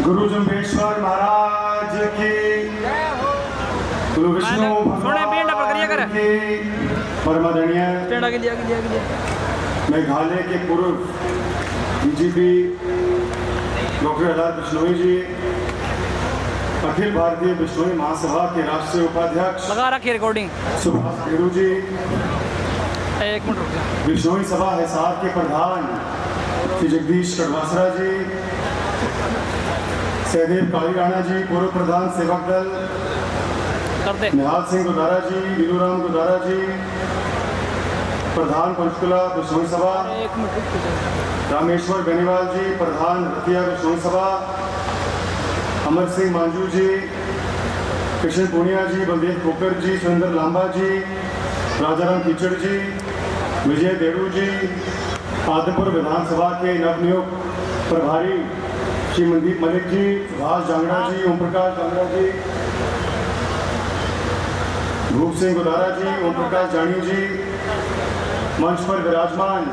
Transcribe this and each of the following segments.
गुरु जम्बेश्वर महाराज की, गुरु विष्णु भगवान की परमादरणीय मेघालय के पूर्व डीजीपी डॉक्टर एल.आर. बिश्नोई जी, अखिल भारतीय बिश्नोई महासभा के राष्ट्रीय उपाध्यक्ष लगा रखी रिकॉर्डिंग सुभाष गेरू जी, एक मिनट रुक जा। बिश्नोई सभा हिसार के प्रधान श्री जगदीश कड़वासरा जी, सहदेव काली राणा जी, पूर्व प्रधान सेवक दल निहाल सिंह गुदारा जी, वीरूराम गुदारा जी, प्रधान पंचकुला बिश्नोई सभा, रामेश्वर बेनीवाल जी, प्रधान रतिया बिश्नोई सभा, अमर सिंह मांझू जी, कृष्ण पूनिया जी, बलदेव कोकर जी, सुरेंद्र लांबा जी, राजाराम कीचड़ जी, विजय देरू जी, आदमपुर विधानसभा के नवनियुक्त प्रभारी श्री मनदीप मलिक जी, सुभाष जांगड़ा जी, ओम प्रकाश जांगड़ा जी, भूप सिंह गुदारा जी, ओम प्रकाश जानी जी, मंच पर विराजमान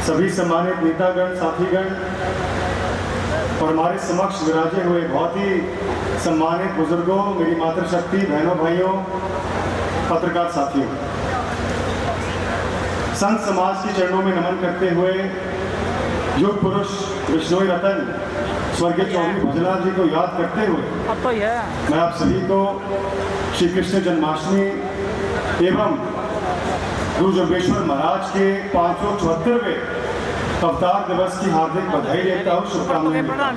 सभी सम्मानित नेतागण, साथीगण और हमारे समक्ष विराजे हुए बहुत ही सम्मानित बुजुर्गों, मेरी मातृशक्ति बहनों भाइयों, पत्रकार साथियों, संत समाज के चरणों में नमन करते हुए युग पुरुष बिश्नोई रतन स्वर्गीय चौधरी भजनलाल जी को याद करते हुए मैं आप सभी को श्री कृष्ण जन्माष्टमी एवं गुरु जम्बेश्वर महाराज के 574वें अवतार दिवस की हार्दिक बधाई देता हूँ, शुभकामनाएं देता हूँ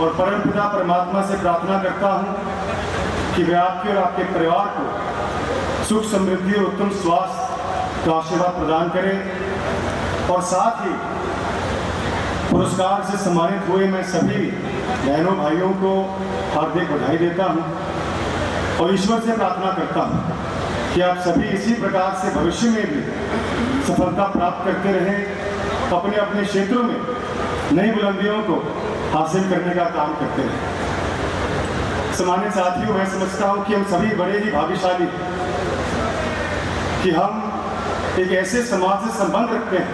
और परमपिता परमात्मा से प्रार्थना करता हूँ कि वे आपके और आपके परिवार को सुख समृद्धि और उत्तम स्वास्थ्य का आशीर्वाद प्रदान करें। और साथ ही पुरस्कार से सम्मानित हुए मैं सभी बहनों भाइयों को हार्दिक बधाई देता हूँ और ईश्वर से प्रार्थना करता हूँ कि आप सभी इसी प्रकार से भविष्य में भी सफलता प्राप्त करते रहें, अपने अपने क्षेत्रों में नई बुलंदियों को हासिल करने का काम करते रहें। सम्मानित साथियों, मैं समझता हूँ कि हम सभी बड़े ही भाग्यशाली कि हम एक ऐसे समाज से संबंध रखते हैं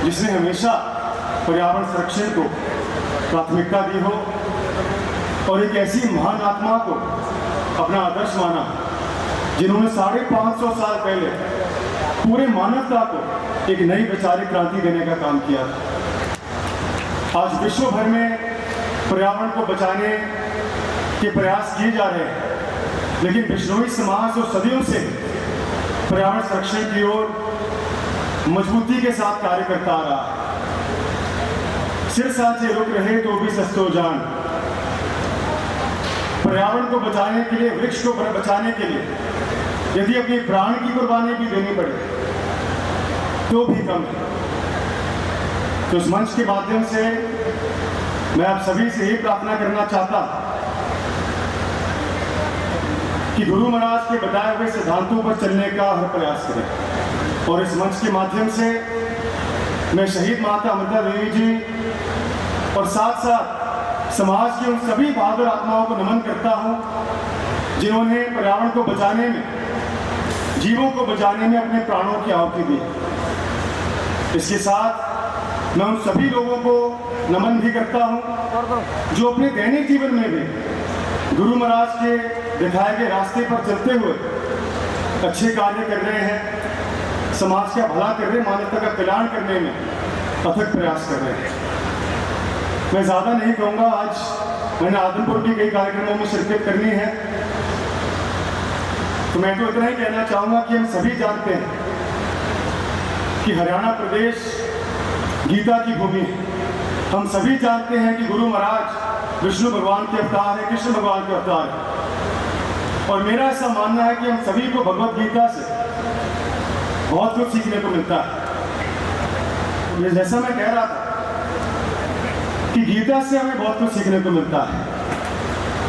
जिसने हमेशा पर्यावरण संरक्षण को प्राथमिकता दी हो और एक ऐसी महान आत्मा को अपना आदर्श माना जिन्होंने 550 साल पहले पूरे मानवता को एक नई वैचारिक क्रांति देने का काम किया। आज विश्व भर में पर्यावरण को बचाने के प्रयास किए जा रहे हैं, लेकिन बिश्नोई समाज तो सदियों से पर्यावरण संरक्षण की ओर मजबूती के साथ कार्य करता आ रहा है। सिर साथ से रुक रहे तो भी सस्तो जान, पर्यावरण को बचाने के लिए, वृक्ष को बचाने के लिए यदि अपनी प्राण की कुर्बानी भी देनी पड़े तो भी कम है। तो इस मंच के माध्यम से मैं आप सभी से यही प्रार्थना करना चाहता कि गुरु महाराज के बताए हुए सिद्धांतों पर चलने का हर प्रयास करें। और इस मंच के माध्यम से मैं शहीद माता अमृता देवी जी और साथ साथ समाज की उन सभी बहादुर आत्माओं को नमन करता हूं जिन्होंने पर्यावरण को बचाने में, जीवों को बचाने में अपने प्राणों की आहुति दी। इसके साथ मैं उन सभी लोगों को नमन भी करता हूं जो अपने दैनिक जीवन में भी गुरु महाराज के दिखाए गए रास्ते पर चलते हुए अच्छे कार्य कर रहे हैं, समाज का भला कर रहे हैं, मानवता का कल्याण करने में अथक प्रयास कर रहे हैं। मैं ज़्यादा नहीं कहूँगा, आज मैंने आदमपुर भी कई कार्यक्रमों में शिरकत करनी है, तो मैं तो इतना ही कहना चाहूँगा कि हम सभी जानते हैं कि हरियाणा प्रदेश गीता की भूमि है। हम सभी जानते हैं कि गुरु महाराज विष्णु भगवान के अवतार है, कृष्ण भगवान के अवतार है और मेरा ऐसा मानना है कि हम सभी को भगवत गीता से बहुत कुछ सीखने को मिलता है। जैसा मैं कह रहा था कि गीता से हमें बहुत कुछ सीखने को मिलता है।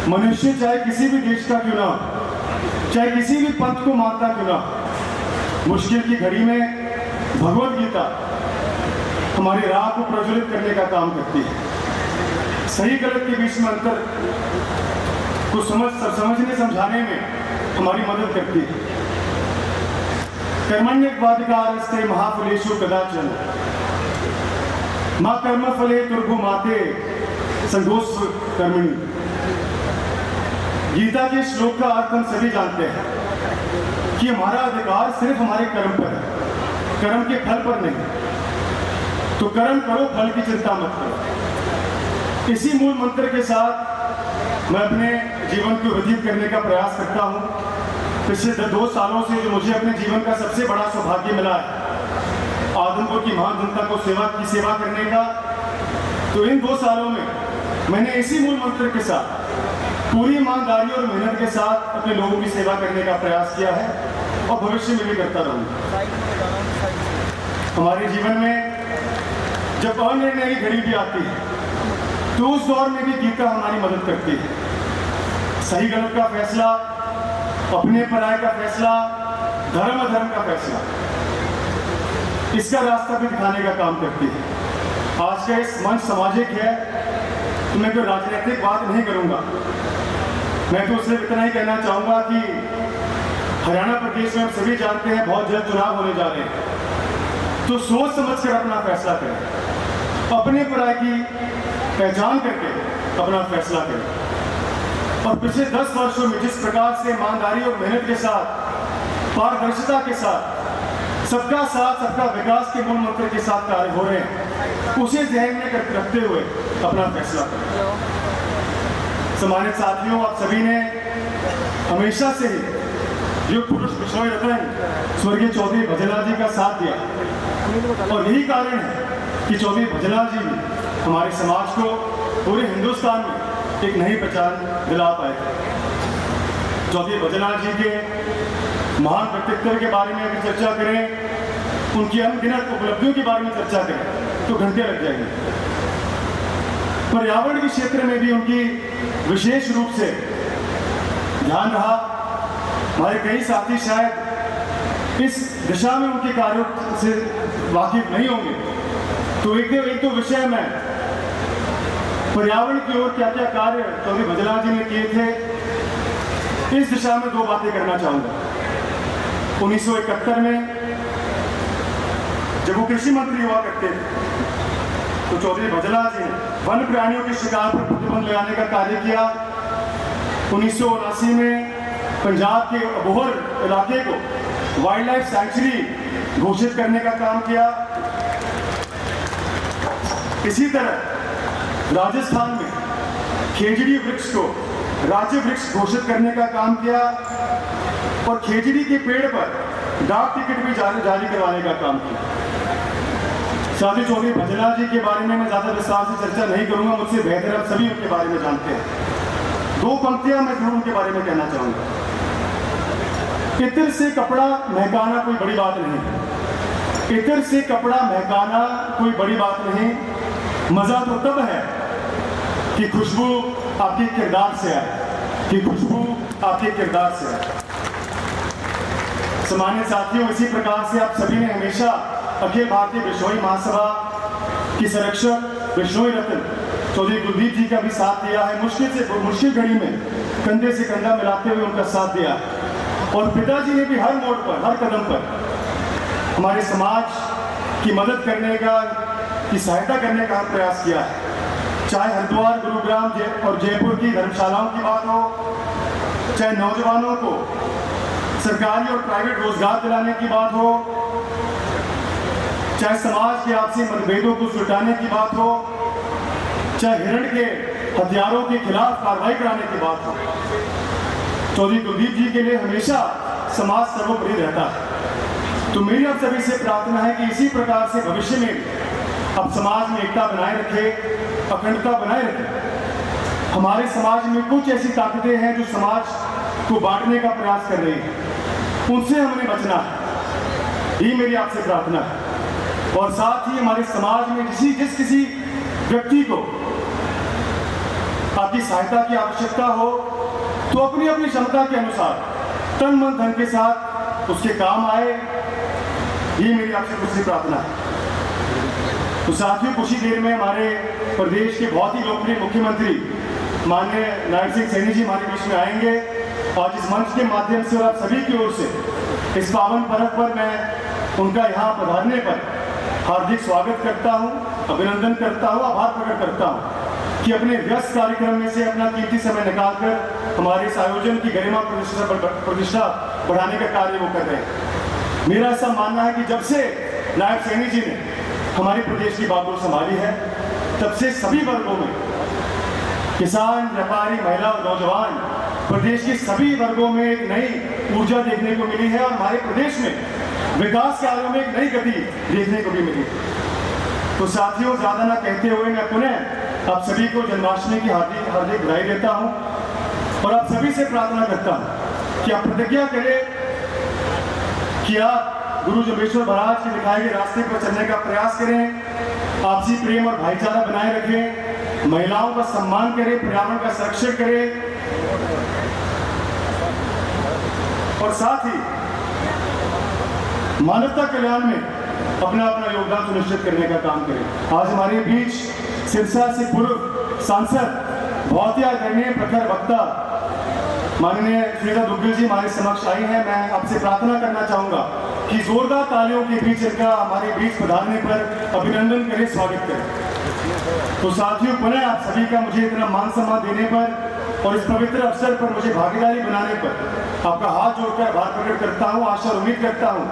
मनुष्य चाहे किसी भी देश का क्यों ना हो, चाहे किसी भी पंथ को मानता क्यों ना हो, मुश्किल की घड़ी में भगवत गीता हमारी राह को प्रज्वलित करने का काम करती है। सही गलत के बीच में अंतर को समझने समझाने में हमारी मदद करती है। कर्मण्येवाधिकारस्ते महाफलेषु कदाचन माँ कर्म फले तुर्भु माते संगोष कर्मणि। गीता के श्लोक का अर्थ हम सभी जानते हैं कि हमारा अधिकार सिर्फ हमारे कर्म पर है, कर्म के फल पर नहीं। तो कर्म करो, फल की चिंता मत करो। इसी मूल मंत्र के साथ मैं अपने जीवन को व्यतीत करने का प्रयास करता हूँ। पिछले 2 सालों से जो मुझे अपने जीवन का सबसे बड़ा सौभाग्य मिला है, आदमपुर की महान जनता को सेवा करने का, तो इन 2 सालों में मैंने इसी मूल मंत्र के साथ पूरी ईमानदारी और मेहनत के साथ अपने लोगों की सेवा करने का प्रयास किया है और भविष्य में भी करता रहूँगा। हमारे जीवन में जब अनिर्णय की घड़ी भी आती है तो उस दौर में भी गीता हमारी मदद करती है। सही गलत का फैसला, अपने पराये का फैसला, धर्म अधर्म का फैसला, इसका रास्ता भी दिखाने का काम करती है। आज का इस मंच सामाजिक है तो मैं कोई राजनीतिक बात नहीं करूंगा। मैं तो सिर्फ इतना ही कहना चाहूंगा कि हरियाणा प्रदेश में हम सभी जानते हैं बहुत जल्द चुनाव होने जा रहे हैं, तो सोच समझ कर अपना फैसला करें, अपने पराये की पहचान करके अपना फैसला करें। और पिछले 10 वर्षों में जिस प्रकार से ईमानदारी और मेहनत के साथ, पारदर्शिता के साथ, सबका साथ सबका विकास के मूल मंत्र के साथ कार्य हो रहे हैं, उसे ध्यान में रखते हुए अपना फैसला करें। सम्मानित साथियों, आप सभी ने हमेशा से ही युग पुरुष बिश्नोई रतन स्वर्गीय चौधरी भजनलाल जी का साथ दिया और यही कारण है कि चौधरी भजनलाल जी भी हमारे समाज को पूरे हिंदुस्तान में एक नई पहचान दिला पाए थे। चौधरी भजनलाल जी के महान व्यक्तित्व के बारे में अगर चर्चा करें, उनकी अनगिनत उपलब्धियों के बारे में चर्चा करें तो घंटे लग जाएंगे। पर्यावरण के क्षेत्र में भी उनकी विशेष रूप से ध्यान रहा। हमारे कई साथी शायद इस दिशा में उनके कार्यों से वाकिफ नहीं होंगे, तो एक तो विषय में पर्यावरण की ओर क्या क्या कार्य चौधरी भजनलाल जी ने किए थे, इस दिशा में 2 बातें करना चाहूंगा। 1971 में जब वो कृषि मंत्री हुआ करते थे तो चौधरी भजनलाल जी ने वन प्राणियों के शिकार पर प्रतिबंध लगाने का कार्य किया। 1979 में पंजाब के अबोहर इलाके को वाइल्ड लाइफ सैंक्चुरी घोषित करने का काम किया। इसी तरह राजस्थान में खेजड़ी वृक्ष को राज्य वृक्ष घोषित करने का काम किया और खेजड़ी के पेड़ पर डाक टिकट भी जारी करवाने का काम किया। साथ ही चौधरी भजनलाल जी के बारे में मैं ज्यादा विस्तार से चर्चा नहीं करूंगा, मुझसे बेहतर आप सभी उनके बारे में जानते हैं। 2 पंक्तियां मैं जरूर उनके बारे में कहना चाहूंगा। इत्र से कपड़ा महकाना कोई बड़ी बात नहीं, इत्र से कपड़ा महकाना कोई बड़ी बात नहीं, मजा तो तब है कि खुशबू आपके किरदार से आए, कि खुशबू आपके किरदार से आए। सम्मानित साथियों, इसी प्रकार से आप सभी ने हमेशा अखिल भारतीय बिश्नोई महासभा की संरक्षक बिश्नोई रत्न चौधरी कुलदीप जी का भी साथ दिया है। मुश्किल घड़ी में कंधे से कंधा मिलाते हुए उनका साथ दिया और पिताजी ने भी हर मोड़ पर, हर कदम पर हमारे समाज की मदद करने का, की सहायता करने का प्रयास किया है। चाहे हरिद्वार, गुरुग्राम और जयपुर की धर्मशालाओं की बात हो, चाहे नौजवानों को सरकारी और प्राइवेट रोजगार दिलाने की बात हो, चाहे समाज के आपसी मतभेदों को सुलझाने की बात हो, चाहे हिरण के हथियारों के खिलाफ कार्रवाई कराने की बात हो, चौधरी कुलदीप जी के लिए हमेशा समाज सर्वोपरि रहता है। तो मेरी आप सभी से प्रार्थना है कि इसी प्रकार से भविष्य में अब समाज में एकता बनाए रखे, अखंडता बनाए रखे। हमारे समाज में कुछ ऐसी ताकतें हैं जो समाज को बांटने का प्रयास कर रही है, उनसे हमें बचना है, ये मेरी आपसे प्रार्थना है। और साथ ही हमारे समाज में जिस किसी व्यक्ति को आपकी सहायता की आवश्यकता हो तो अपनी अपनी क्षमता के अनुसार तन मन धन के साथ उसके काम आए, ये मेरी आपसे कुछ प्रार्थना है। तो साथियों, कुछ ही देर में हमारे प्रदेश के बहुत ही लोकप्रिय मुख्यमंत्री माननीय नारायण सिंह सैनी जी हमारे बीच में आएंगे। आज इस मंच के माध्यम से और आप सभी की ओर से इस पावन पर्व पर मैं उनका यहाँ पधारने पर हार्दिक स्वागत करता हूं, अभिनंदन करता हूं, आभार प्रकट करता हूं कि अपने व्यस्त कार्यक्रम में से अपना कीमती समय निकालकर हमारे इस आयोजन की गरिमा प्रतिष्ठा बढ़ाने का कार्य वो कर रहे हैं। मेरा ऐसा मानना है कि जब से नायब सैनी जी ने हमारे प्रदेश की बागडोर संभाली है, तब से सभी वर्गों में, किसान, व्यापारी, महिला और नौजवान, प्रदेश के सभी वर्गों में एक नई ऊर्जा देखने को मिली है और हमारे प्रदेश में विकास कार्यों में एक नई गति देखने को भी मिली। तो साथियों, ज्यादा ना कहते हुए मैं पुनः आप सभी को जन्माष्टमी की हार्दिक हार्दिक बधाई देता हूं और आप सभी से प्रार्थना करता हूं कि आप प्रतिज्ञा करें कि आप गुरु जम्बेश्वर महाराज के दिखाए गए रास्ते पर चलने का प्रयास करें, आपसी प्रेम और भाईचारा बनाए रखें, महिलाओं का सम्मान करें, पर्यावरण का संरक्षण करें और साथ ही मानवता कल्याण में अपना अपना योगदान सुनिश्चित करने का काम करें। आज हमारे बीच सिरसा से पूर्व सांसद, बहुत ही आदरणीय प्रखर वक्ता माननीय श्रीजा दुग्गल जी हमारे समक्ष आई हैं। मैं आपसे प्रार्थना करना चाहूंगा कि जोरदार तालियों के बीच इनका हमारे बीच पधारने पर अभिनंदन करें, स्वागत करें। तो साथियों, पुनः आप सभी का मुझे इतना मान सम्मान देने पर और इस पवित्र अवसर पर मुझे भागीदारी बनाने पर आपका हाथ जोड़कर आभार प्रकट करता हूं। आशा और उम्मीद करता हूं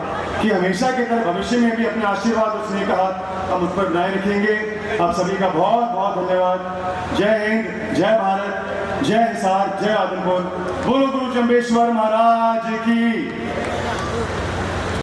कि हमेशा की तरह भविष्य में भी अपने आशीर्वाद और स्नेह का हाथ हम उस पर बनाए रखेंगे। आप सभी का बहुत बहुत धन्यवाद। जय हिंद, जय भारत, जय हिसार, जय आदमपुर। बोलो गुरु जम्बेश्वर महाराज की।